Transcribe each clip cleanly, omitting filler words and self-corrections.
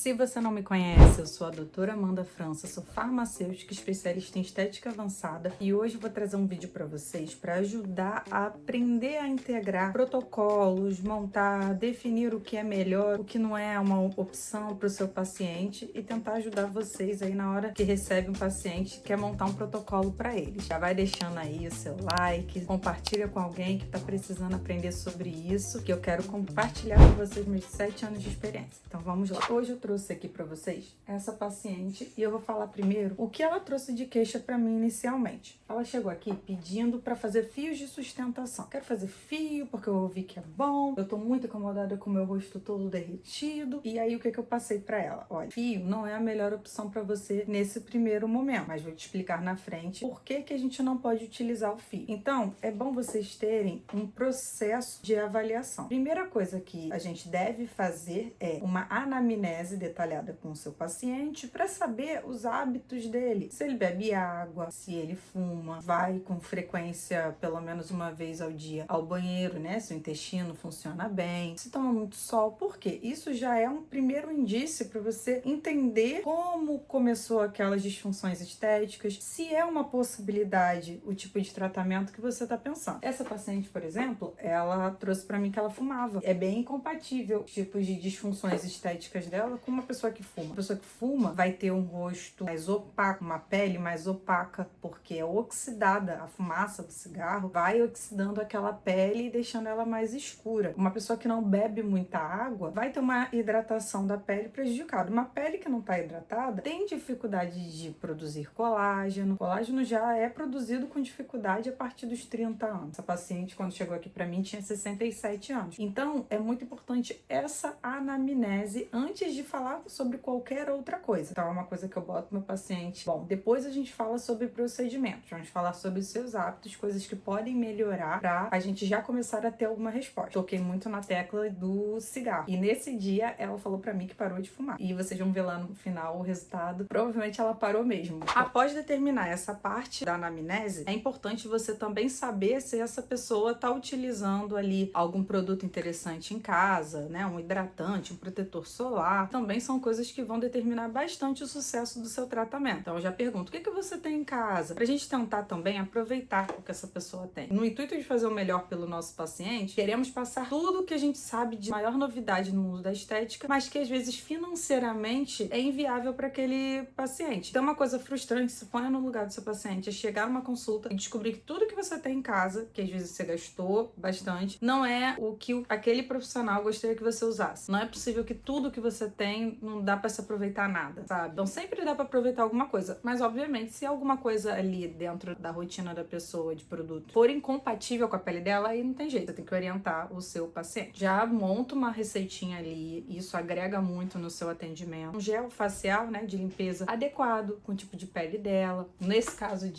Se você não me conhece, eu sou a doutora Amanda França, sou farmacêutica especialista em estética avançada e hoje eu vou trazer um vídeo para vocês para ajudar a aprender a integrar protocolos, montar, definir o que é melhor, o que não é uma opção para o seu paciente e tentar ajudar vocês aí na hora que recebe um paciente e quer montar um protocolo para ele. Já vai deixando aí o seu like, compartilha com alguém que está precisando aprender sobre isso, que eu quero compartilhar com vocês meus 7 anos de experiência. Então vamos lá. Hoje eu trouxe aqui para vocês essa paciente e eu vou falar primeiro o que ela trouxe de queixa para mim inicialmente. Ela chegou aqui pedindo para fazer fios de sustentação. Quero fazer fio porque eu ouvi que é bom, eu tô muito incomodada com o meu rosto todo derretido. E aí o que eu passei para ela? Olha, fio não é a melhor opção para você nesse primeiro momento, mas vou te explicar na frente por que a gente não pode utilizar o fio. Então, é bom vocês terem um processo de avaliação. Primeira coisa que a gente deve fazer é uma anamnese detalhada com o seu paciente para saber os hábitos dele. Se ele bebe água, se ele fuma, vai com frequência pelo menos uma vez ao dia ao banheiro, né? Se o intestino funciona bem, se toma muito sol. Por quê? Isso já é um primeiro indício para você entender como começou aquelas disfunções estéticas, se é uma possibilidade o tipo de tratamento que você está pensando. Essa paciente, por exemplo, ela trouxe para mim que ela fumava. É bem incompatível os tipos de disfunções estéticas dela com uma pessoa que fuma. Uma pessoa que fuma vai ter um rosto mais opaco, uma pele mais opaca, porque é oxidada. A fumaça do cigarro vai oxidando aquela pele e deixando ela mais escura. Uma pessoa que não bebe muita água vai ter uma hidratação da pele prejudicada. Uma pele que não está hidratada tem dificuldade de produzir colágeno. Colágeno já é produzido com dificuldade a partir dos 30 anos. Essa paciente, quando chegou aqui para mim, tinha 67 anos. Então, é muito importante essa anamnese antes de falar sobre qualquer outra coisa. Então, é uma coisa que eu boto no meu paciente. Bom, depois a gente fala sobre procedimentos. Vamos falar sobre os seus hábitos, coisas que podem melhorar para a gente já começar a ter alguma resposta. Toquei muito na tecla do cigarro. E nesse dia, ela falou para mim que parou de fumar. E vocês vão ver lá no final o resultado. Provavelmente ela parou mesmo. Após determinar essa parte da anamnese, é importante você também saber se essa pessoa está utilizando ali algum produto interessante em casa, né? Um hidratante, um protetor solar. Também são coisas que vão determinar bastante o sucesso do seu tratamento. Então eu já pergunto, o que você tem em casa? Pra gente tentar também aproveitar o que essa pessoa tem. No intuito de fazer o melhor pelo nosso paciente, queremos passar tudo o que a gente sabe de maior novidade no mundo da estética, mas que às vezes financeiramente é inviável para aquele paciente. Então uma coisa frustrante, se põe no lugar do seu paciente, é chegar numa consulta e descobrir que tudo que você tem em casa, que às vezes você gastou bastante, não é o que aquele profissional gostaria que você usasse. Não é possível que tudo que você tem não dá para se aproveitar nada, sabe? Então sempre dá para aproveitar alguma coisa, mas obviamente se alguma coisa ali dentro da rotina da pessoa de produto for incompatível com a pele dela, aí não tem jeito, você tem que orientar o seu paciente. Já monta uma receitinha ali, isso agrega muito no seu atendimento. Um gel facial, né, de limpeza adequado com o tipo de pele dela. Nesse caso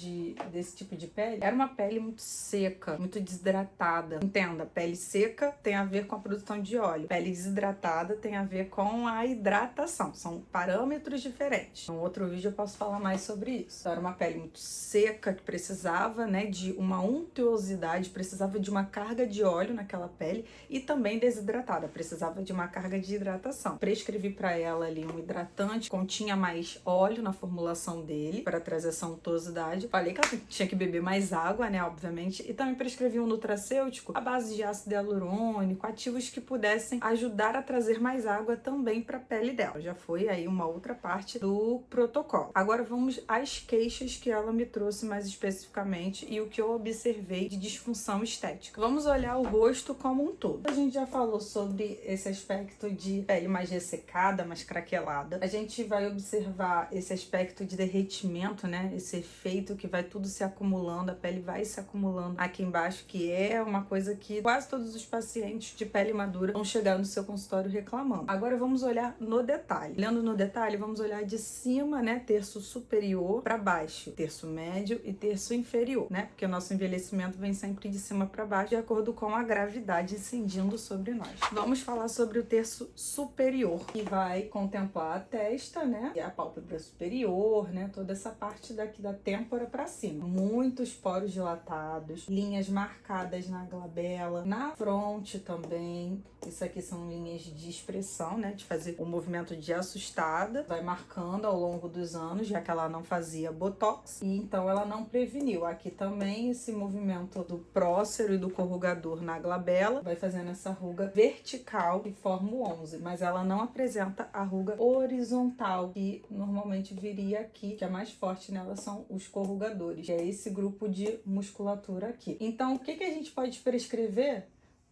desse tipo de pele, era uma pele muito seca, muito desidratada. Entenda, pele seca tem a ver com a produção de óleo. Pele desidratada tem a ver com a hidratação. São parâmetros diferentes. No outro vídeo eu posso falar mais sobre isso. Então, era uma pele muito seca que precisava, né, de uma untuosidade, precisava de uma carga de óleo naquela pele e também desidratada, precisava de uma carga de hidratação. Prescrevi para ela ali um hidratante, continha mais óleo na formulação dele para trazer essa untuosidade. Falei que ela tinha que beber mais água, né, obviamente, e também prescrevi um nutracêutico à base de ácido hialurônico, ativos que pudessem ajudar a trazer mais água também para a pele dela. Já foi aí uma outra parte do protocolo. Agora vamos às queixas que ela me trouxe mais especificamente e o que eu observei de disfunção estética. Vamos olhar o rosto como um todo. A gente já falou sobre esse aspecto de pele mais ressecada, mais craquelada. A gente vai observar esse aspecto de derretimento, né? Esse efeito que vai tudo se acumulando, a pele vai se acumulando aqui embaixo, que é uma coisa que quase todos os pacientes de pele madura vão chegar no seu consultório reclamando. Agora vamos olhar no detalhe. Olhando no detalhe, vamos olhar de cima, né? Terço superior para baixo, terço médio e terço inferior, né? Porque o nosso envelhecimento vem sempre de cima para baixo, de acordo com a gravidade incidindo sobre nós. Vamos falar sobre o terço superior, que vai contemplar a testa, né? E a pálpebra superior, né? Toda essa parte daqui da têmpora para cima. Muitos poros dilatados, linhas marcadas na glabela, na fronte também. Isso aqui são linhas de expressão, né? De fazer uma movimento de assustada, vai marcando ao longo dos anos, já que ela não fazia botox, e então ela não preveniu. Aqui também esse movimento do prócero e do corrugador na glabela vai fazendo essa ruga vertical que forma o 11, mas ela não apresenta a ruga horizontal, que normalmente viria aqui, que é mais forte nela são os corrugadores, que é esse grupo de musculatura aqui. Então, o que a gente pode prescrever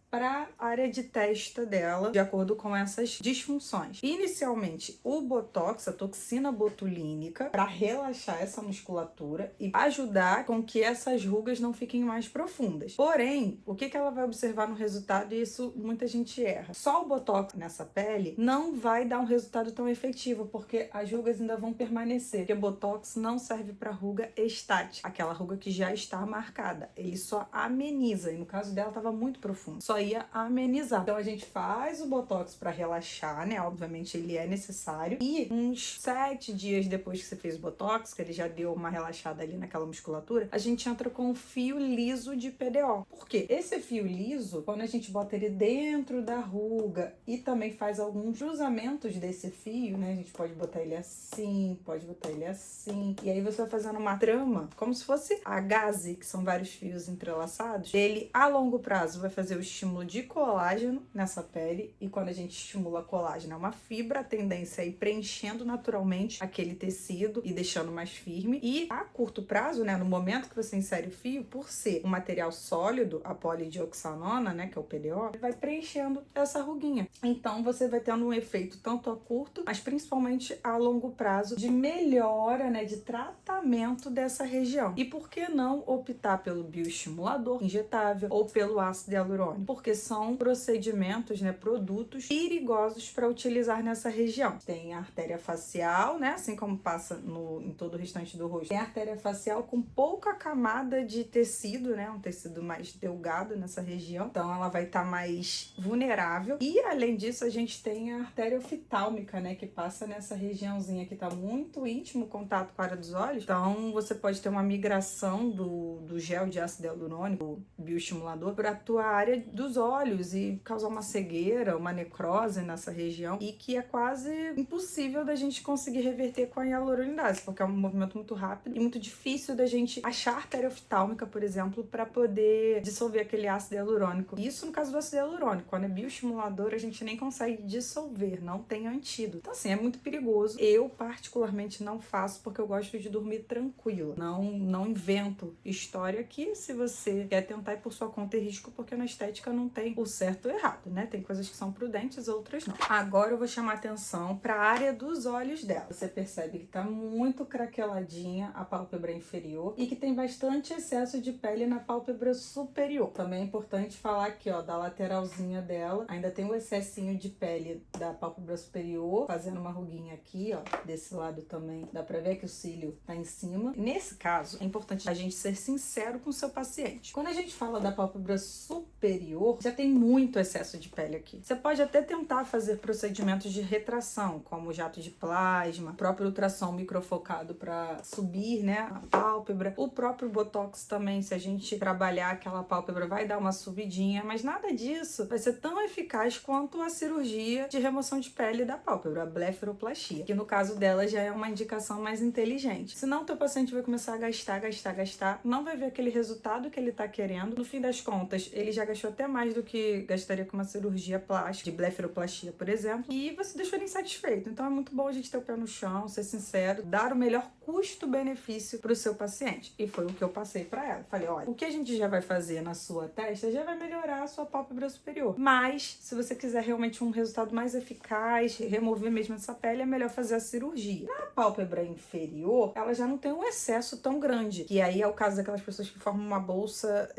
para a área de testa dela, de acordo com essas disfunções? Inicialmente, o botox, a toxina botulínica, para relaxar essa musculatura e ajudar com que essas rugas não fiquem mais profundas. Porém, o que ela vai observar no resultado, e isso muita gente erra: só o botox nessa pele não vai dar um resultado tão efetivo, porque as rugas ainda vão permanecer, porque botox não serve para ruga estática, aquela ruga que já está marcada, ele só ameniza, e no caso dela estava muito profundo, só ia amenizar. Então a gente faz o botox para relaxar, né? Obviamente ele é necessário. E uns 7 dias depois que você fez o botox, que ele já deu uma relaxada ali naquela musculatura, a gente entra com um fio liso de PDO. Por quê? Esse fio liso, quando a gente bota ele dentro da ruga e também faz alguns cruzamentos desse fio, né? A gente pode botar ele assim, pode botar ele assim. E aí você vai fazendo uma trama, como se fosse a gaze, que são vários fios entrelaçados. Ele, a longo prazo, vai fazer o estímulo de colágeno nessa pele, e quando a gente estimula colágeno, é uma fibra, a tendência é ir preenchendo naturalmente aquele tecido e deixando mais firme. E a curto prazo, né, no momento que você insere o fio, por ser um material sólido, a polidioxanona, né, que é o PDO, vai preenchendo essa ruguinha. Então você vai tendo um efeito tanto a curto, mas principalmente a longo prazo, de melhora, né, de tratamento dessa região. E por que não optar pelo bioestimulador injetável ou pelo ácido hialurônico? Porque são procedimentos, né, produtos perigosos para utilizar nessa região. Tem a artéria facial, né, assim como passa em todo o restante do rosto. Tem a artéria facial com pouca camada de tecido, né, um tecido mais delgado nessa região. Então ela vai estar mais vulnerável. E além disso, a gente tem a artéria oftalmica, né, que passa nessa regiãozinha que está muito íntimo contato com a área dos olhos. Então você pode ter uma migração do gel de ácido hialurônico, bioestimulador, para a tua área dos olhos e causar uma cegueira, uma necrose nessa região, e que é quase impossível da gente conseguir reverter com a hialuronidase, porque é um movimento muito rápido e muito difícil da gente achar artéria oftálmica, por exemplo, para poder dissolver aquele ácido hialurônico. Isso no caso do ácido hialurônico. Quando é bioestimulador, a gente nem consegue dissolver, não tem antídoto. Então assim, é muito perigoso. Eu particularmente não faço, porque eu gosto de dormir tranquila. Não invento história aqui. Se você quer tentar ir por sua conta e risco, porque na estética não tem o certo ou o errado, né? Tem coisas que são prudentes, outras não. Agora eu vou chamar atenção para a área dos olhos dela. Você percebe que tá muito craqueladinha a pálpebra inferior e que tem bastante excesso de pele na pálpebra superior. Também é importante falar aqui, ó, da lateralzinha dela, ainda tem um excessinho de pele da pálpebra superior, fazendo uma ruguinha aqui, ó, desse lado também. Dá pra ver que o cílio tá em cima. Nesse caso, é importante a gente ser sincero com o seu paciente. Quando a gente fala da pálpebra superior, já tem muito excesso de pele aqui. Você pode até tentar fazer procedimentos de retração, como jato de plasma, próprio ultrassom microfocado para subir, né, a pálpebra. O próprio botox também, se a gente trabalhar aquela pálpebra, vai dar uma subidinha, mas nada disso vai ser tão eficaz quanto a cirurgia de remoção de pele da pálpebra, a blefaroplastia, que no caso dela já é uma indicação mais inteligente. Senão o teu paciente vai começar a gastar, não vai ver aquele resultado que ele tá querendo. No fim das contas, ele já gastou até mais do que gastaria com uma cirurgia plástica, de blefaroplastia, por exemplo, e você deixou ele insatisfeito. Então é muito bom a gente ter o pé no chão, ser sincero, dar o melhor custo-benefício para o seu paciente. E foi o que eu passei para ela. Falei, olha, o que a gente já vai fazer na sua testa já vai melhorar a sua pálpebra superior. Mas, se você quiser realmente um resultado mais eficaz, remover mesmo essa pele, é melhor fazer a cirurgia. Na pálpebra inferior, ela já não tem um excesso tão grande, que aí é o caso daquelas pessoas que formam uma bolsa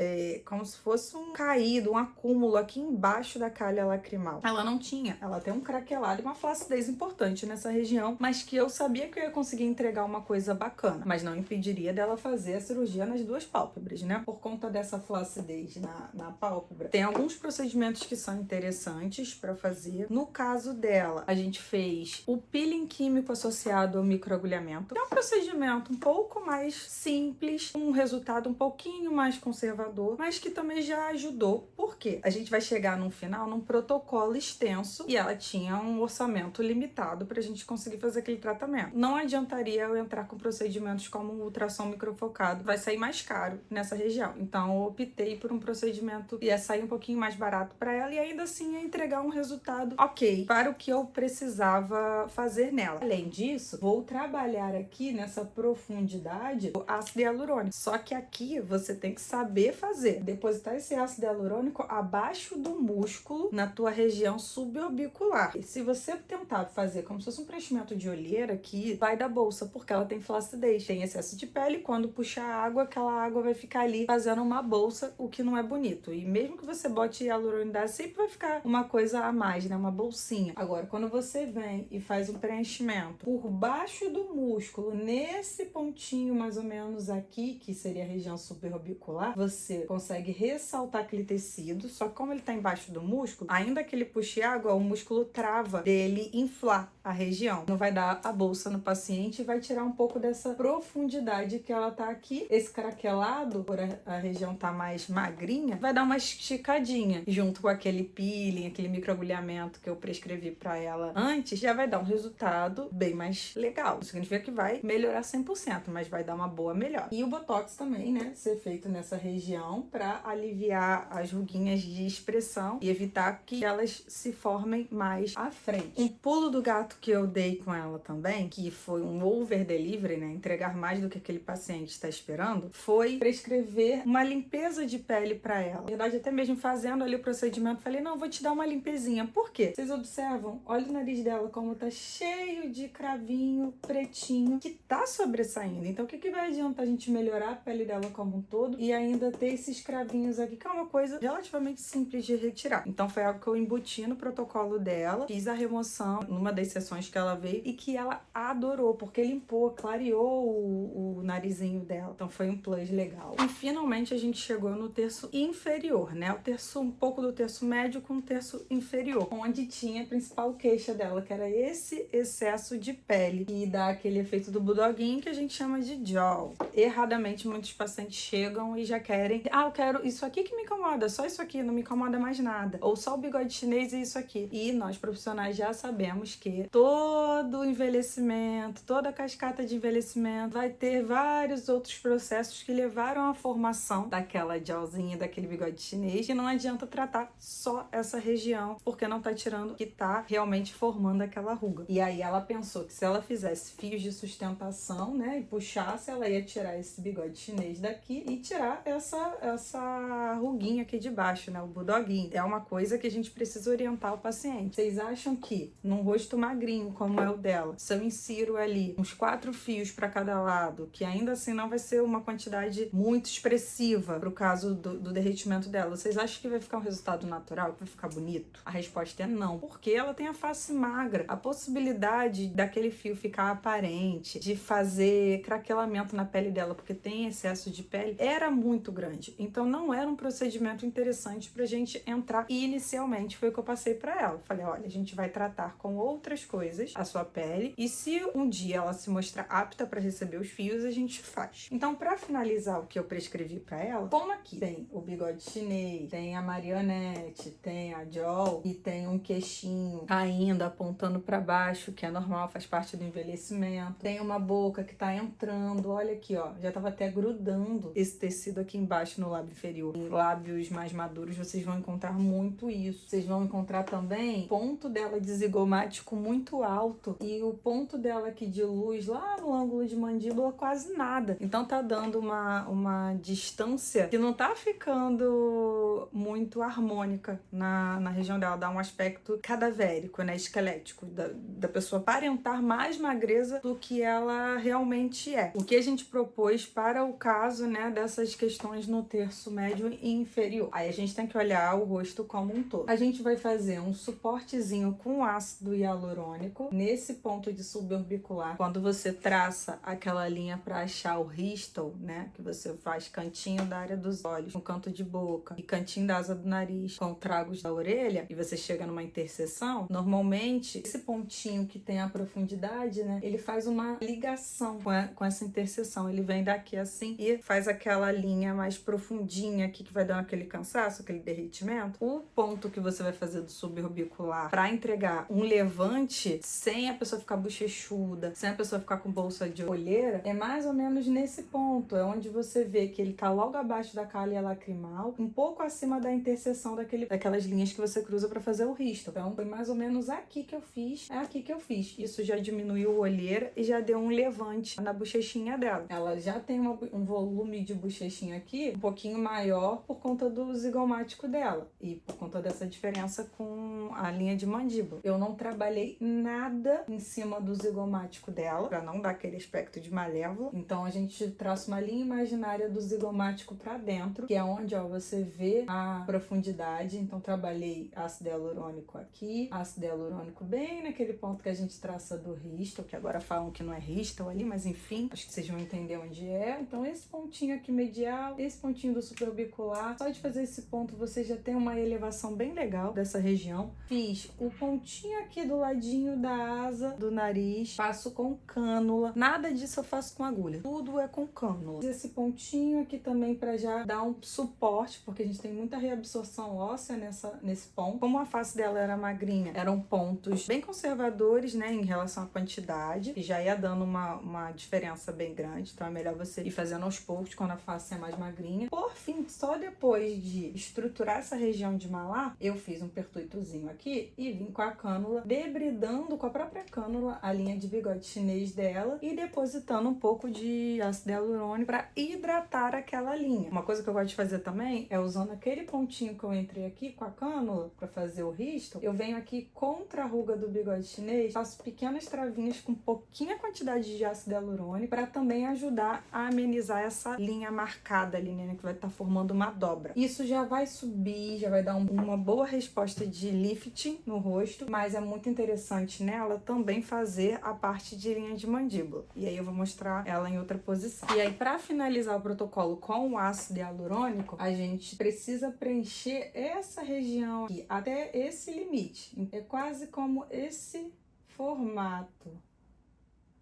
como se fosse um caído, um acúmulo aqui embaixo da calha lacrimal. Ela não tinha. Ela tem um craquelado e uma flacidez importante nessa região, mas que eu sabia que eu ia conseguir entregar uma coisa bacana, mas não impediria dela fazer a cirurgia nas duas pálpebras, né? Por conta dessa flacidez na pálpebra. Tem alguns procedimentos que são interessantes para fazer. No caso dela, a gente fez o peeling químico associado ao microagulhamento. É um procedimento um pouco mais simples, um resultado um pouquinho mais conservador, mas que também já ajudou. Por Por quê? A gente vai chegar no final num protocolo extenso e ela tinha um orçamento limitado pra gente conseguir fazer aquele tratamento. Não adiantaria eu entrar com procedimentos como um ultrassom microfocado, vai sair mais caro nessa região. Então eu optei por um procedimento que ia sair um pouquinho mais barato para ela e ainda assim ia entregar um resultado ok para o que eu precisava fazer nela. Além disso, vou trabalhar aqui nessa profundidade o ácido hialurônico. Só que aqui você tem que saber fazer. Depositar esse ácido hialurônico abaixo do músculo na tua região suborbicular. E se você tentar fazer como se fosse um preenchimento de olheira aqui, vai dar bolsa, porque ela tem flacidez, tem excesso de pele. Quando puxar água, aquela água vai ficar ali fazendo uma bolsa, o que não é bonito. E mesmo que você bote hialuronidase, sempre vai ficar uma coisa a mais, né? Uma bolsinha. Agora, quando você vem e faz um preenchimento por baixo do músculo, nesse pontinho mais ou menos aqui, que seria a região suborbicular, você consegue ressaltar aquele tecido, só que como ele tá embaixo do músculo, ainda que ele puxe água, o músculo trava dele inflar a região. Não vai dar a bolsa no paciente e vai tirar um pouco dessa profundidade que ela tá aqui. Esse craquelado, por a região tá mais magrinha, vai dar uma esticadinha. Junto com aquele peeling, aquele microagulhamento que eu prescrevi pra ela antes, já vai dar um resultado bem mais legal. Isso significa que vai melhorar 100%, mas vai dar uma boa melhora. E o Botox também, né? Ser feito nessa região pra aliviar as ruguinhas de expressão e evitar que elas se formem mais à frente. Um pulo do gato que eu dei com ela também, que foi um over delivery, né? Entregar mais do que aquele paciente está esperando, foi prescrever uma limpeza de pele para ela. Na verdade, até mesmo fazendo ali o procedimento, falei, não, vou te dar uma limpezinha. Por quê? Vocês observam? Olha o nariz dela como tá cheio de cravinho pretinho que tá sobressaindo. Então, o que vai adiantar a gente melhorar a pele dela como um todo e ainda ter esses cravinhos aqui, que é uma coisa relativamente simples de retirar. Então, foi algo que eu embuti no protocolo dela, fiz a remoção numa das sessões que ela veio e que ela adorou, porque limpou, clareou o narizinho dela. Então, foi um plus legal. E, finalmente, a gente chegou no terço inferior, né? O terço, um pouco do terço médio com o terço inferior, onde tinha a principal queixa dela, que era esse excesso de pele, e dá aquele efeito do bulldoguinho que a gente chama de jaw. Erradamente, muitos pacientes chegam e já querem, eu quero isso aqui que me incomoda, só isso aqui, não me incomoda mais nada. Ou só o bigode chinês e isso aqui. E nós, profissionais, já sabemos que todo envelhecimento, toda cascata de envelhecimento vai ter vários outros processos que levaram à formação daquela jawzinha, daquele bigode chinês, e não adianta tratar só essa região, porque não tá tirando o que tá realmente formando aquela ruga. E aí ela pensou que se ela fizesse fios de sustentação, né, e puxasse, ela ia tirar esse bigode chinês daqui e tirar essa ruguinha aqui de baixo, né, o bulldoguinho. É uma coisa que a gente precisa orientar o paciente. Vocês acham que num rosto magrinho como é o dela, se eu insiro ali uns 4 fios para cada lado, que ainda assim não vai ser uma quantidade muito expressiva pro caso do derretimento dela, vocês acham que vai ficar um resultado natural, que vai ficar bonito? A resposta é não, porque ela tem a face magra. A possibilidade daquele fio ficar aparente, de fazer craquelamento na pele dela, porque tem excesso de pele, era muito grande. Então não era um procedimento interessante pra gente entrar. E inicialmente foi o que eu passei pra ela. Falei, olha, a gente vai tratar com outras coisas a sua pele, e se um dia ela se mostrar apta para receber os fios, a gente faz. Então, para finalizar o que eu prescrevi para ela, como aqui tem o bigode chinês, tem a marionete, tem a jaw e tem um queixinho caindo, apontando para baixo, que é normal, faz parte do envelhecimento. Tem uma boca que tá entrando, olha aqui, ó, já tava até grudando esse tecido aqui embaixo no lábio inferior. Em lábios mais maduros vocês vão encontrar muito isso. Vocês vão encontrar também o ponto dela de zigomático muito alto e o ponto dela aqui de luz lá no ângulo de mandíbula quase nada. Então tá dando uma distância que não tá ficando muito harmônica na região dela. Dá um aspecto cadavérico, né, esquelético, da pessoa aparentar mais magreza do que ela realmente é. O que a gente propôs para o caso, né, dessas questões no terço médio e inferior. Aí a gente tem que olhar o rosto como um todo. A gente vai fazer um suportezinho com ácido hialurônico nesse ponto de suborbicular. Quando você traça aquela linha para achar o ristal, né, que você faz cantinho da área dos olhos, com canto de boca e cantinho da asa do nariz, com tragos da orelha, e você chega numa interseção, normalmente esse pontinho que tem a profundidade, né, ele faz uma ligação com essa interseção. Ele vem daqui assim e faz aquela linha mais profundinha aqui que vai dar aquele cansaço. processo, aquele derretimento, o ponto que você vai fazer do suborbicular para entregar um levante sem a pessoa ficar bochechuda, sem a pessoa ficar com bolsa de olheira, é mais ou menos nesse ponto, é onde você vê que ele tá logo abaixo da cália lacrimal, um pouco acima da interseção daquelas linhas que você cruza para fazer o risto. Então, foi mais ou menos aqui que eu fiz, é aqui que eu fiz. Isso já diminuiu a olheira e já deu um levante na bochechinha dela. Ela já tem um volume de bochechinha aqui um pouquinho maior por conta do zigomático dela e por conta dessa diferença com a linha de mandíbula. Eu não trabalhei nada em cima do zigomático dela, para não dar aquele aspecto de malévola. Então, a gente traça uma linha imaginária do zigomático para dentro, que é onde, ó, você vê a profundidade. Então, trabalhei ácido hialurônico aqui, ácido hialurônico bem naquele ponto que a gente traça do risto, que agora falam que não é risto ali, mas enfim, acho que vocês vão entender onde é. Então, esse pontinho aqui medial, esse pontinho do suborbicular, só de fazer esse ponto você já tem uma elevação bem legal dessa região. Fiz o pontinho aqui do ladinho da asa do nariz, faço com cânula, nada disso eu faço com agulha, tudo é com cânula. Esse pontinho aqui também para já dar um suporte, porque a gente tem muita reabsorção óssea nesse ponto. Como a face dela era magrinha, eram pontos bem conservadores, né, em relação à quantidade, e já ia dando uma diferença bem grande, então é melhor você ir fazendo aos poucos quando a face é mais magrinha. Por fim, só depois de estruturar essa região de malar, eu fiz um pertuitozinho aqui e vim com a cânula, debridando com a própria cânula a linha de bigode chinês dela e depositando um pouco de ácido hialurônico para hidratar aquela linha. Uma coisa que eu gosto de fazer também é usando aquele pontinho que eu entrei aqui com a cânula para fazer o risto, eu venho aqui contra a ruga do bigode chinês, faço pequenas travinhas com pouquinha quantidade de ácido hialurônico para também ajudar a amenizar essa linha marcada ali, né, que vai estar formando uma dobra. Isso já vai subir, já vai dar uma boa resposta de lifting no rosto, mas é muito interessante nela também fazer a parte de linha de mandíbula. E aí eu vou mostrar ela em outra posição. E aí, para finalizar o protocolo com o ácido hialurônico, a gente precisa preencher essa região aqui até esse limite. É quase como esse formato.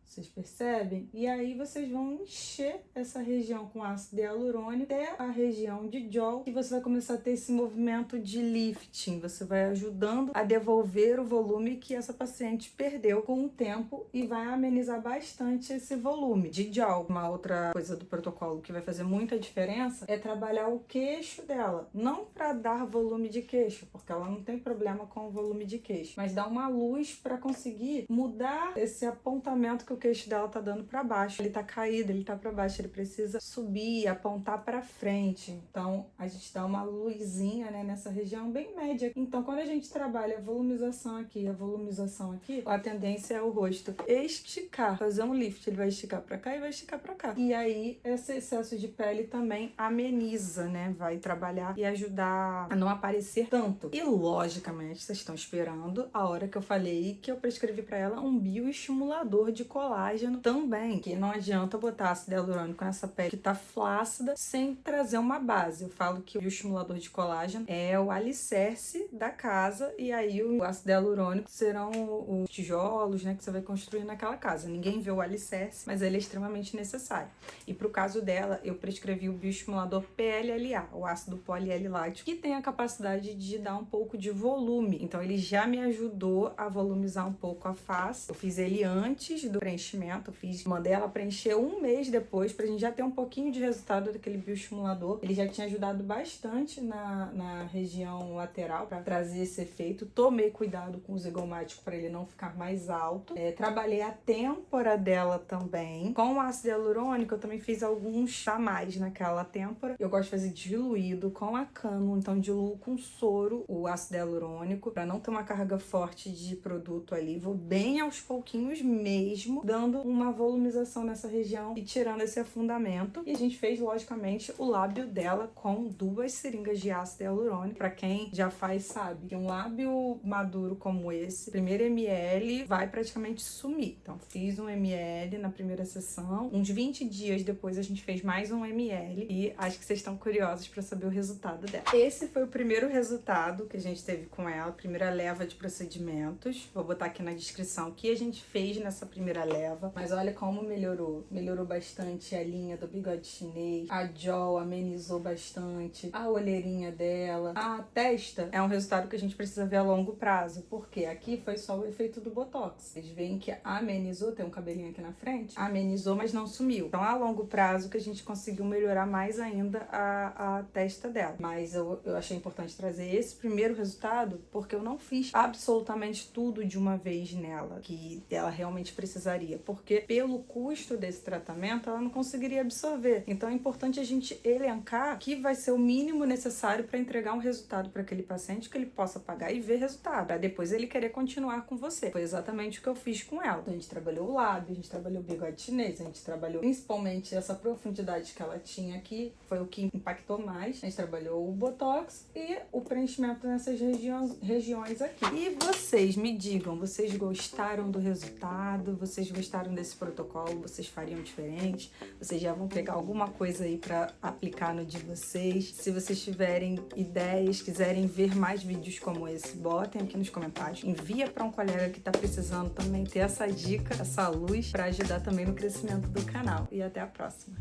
Vocês percebem? E aí vocês vão encher essa região com ácido hialurônico até a região de jaw, e você vai começar a ter esse movimento de lifting. Você vai ajudando a devolver o volume que essa paciente perdeu com o tempo e vai amenizar bastante esse volume de jaw. Uma outra coisa do protocolo que vai fazer muita diferença é trabalhar o queixo dela. Não para dar volume de queixo, porque ela não tem problema com o volume de queixo, mas dar uma luz para conseguir mudar esse apontamento que o queixo dela tá dando para baixo. Ele tá caído, ele tá para baixo, ele precisa subir, apontar para frente. Então, a gente dá uma luzinha, né, nessa região bem média. Então, quando a gente trabalha a volumização aqui, a tendência é o rosto esticar, fazer um lift. Ele vai esticar para cá e vai esticar para cá. E aí, esse excesso de pele também ameniza, né? Vai trabalhar e ajudar a não aparecer tanto. E, logicamente, vocês estão esperando a hora que eu falei que eu prescrevi para ela um bioestimulador de colágeno também, que não adianta botar ácido hialurônico nessa pele que tá flácida sem trazer uma base. Eu falo que o estimulador de colágeno é o alicerce da casa, e aí o ácido hialurônico serão os tijolos, né, que você vai construir naquela casa. Ninguém vê o alicerce, mas ele é extremamente necessário. E pro caso dela, eu prescrevi o bioestimulador PLLA, o ácido polialilático, que tem a capacidade de dar um pouco de volume. Então ele já me ajudou a volumizar um pouco a face. Eu fiz ele antes do preenchimento, mandei ela preencher um mês depois, pra gente já ter um pouquinho de resultado daquele bioestimulador. Ele já tinha ajudado bastante na região lateral para trazer esse efeito. Tomei cuidado com o zigomático para ele não ficar mais alto. Trabalhei a têmpora dela também. Com o ácido hialurônico, eu também fiz alguns a mais naquela têmpora. Eu gosto de fazer diluído com a cânula, então diluo com soro o ácido hialurônico para não ter uma carga forte de produto ali. Vou bem aos pouquinhos mesmo, dando uma volumização nessa região e tirando esse afundamento. E a gente fez, logicamente, o lábio dela com 2 seringas de ácido hialurônico. Para quem já faz, sabe que um lábio maduro como esse, primeiro ml vai praticamente sumir. Então, fiz 1 ml na primeira sessão. Uns 20 dias depois, a gente fez mais 1 ml. E acho que vocês estão curiosos para saber o resultado dela. Esse foi o primeiro resultado que a gente teve com ela, a primeira leva de procedimentos. Vou botar aqui na descrição o que a gente fez nessa primeira leva. leva. Mas olha como melhorou. Melhorou bastante a linha do bigode chinês. A jaw amenizou bastante. A olheirinha dela. A testa é um resultado que a gente precisa ver a longo prazo. Porque aqui foi só o efeito do Botox. Vocês veem que amenizou, tem um cabelinho aqui na frente. Amenizou, mas não sumiu. Então, a longo prazo que a gente conseguiu melhorar mais ainda a testa dela. Mas eu achei importante trazer esse primeiro resultado porque eu não fiz absolutamente tudo de uma vez nela, que ela realmente precisaria. Porque pelo custo desse tratamento, ela não conseguiria absorver. Então, é importante a gente elencar que vai ser o mínimo necessário para entregar um resultado para aquele paciente que ele possa pagar e ver resultado, para depois ele querer continuar com você. Foi exatamente o que eu fiz com ela. Então, a gente trabalhou o lábio, a gente trabalhou o bigode chinês, a gente trabalhou principalmente essa profundidade que ela tinha aqui, foi o que impactou mais. A gente trabalhou o Botox e o preenchimento nessas regiões aqui. E vocês me digam, vocês gostaram do resultado? Vocês gostaram desse protocolo? Vocês fariam diferente? Vocês já vão pegar alguma coisa aí para aplicar no de vocês? Se vocês tiverem ideias, quiserem ver mais vídeos como esse, botem aqui nos comentários. Envia para um colega que tá precisando também ter essa dica, essa luz para ajudar também no crescimento do canal. E até a próxima.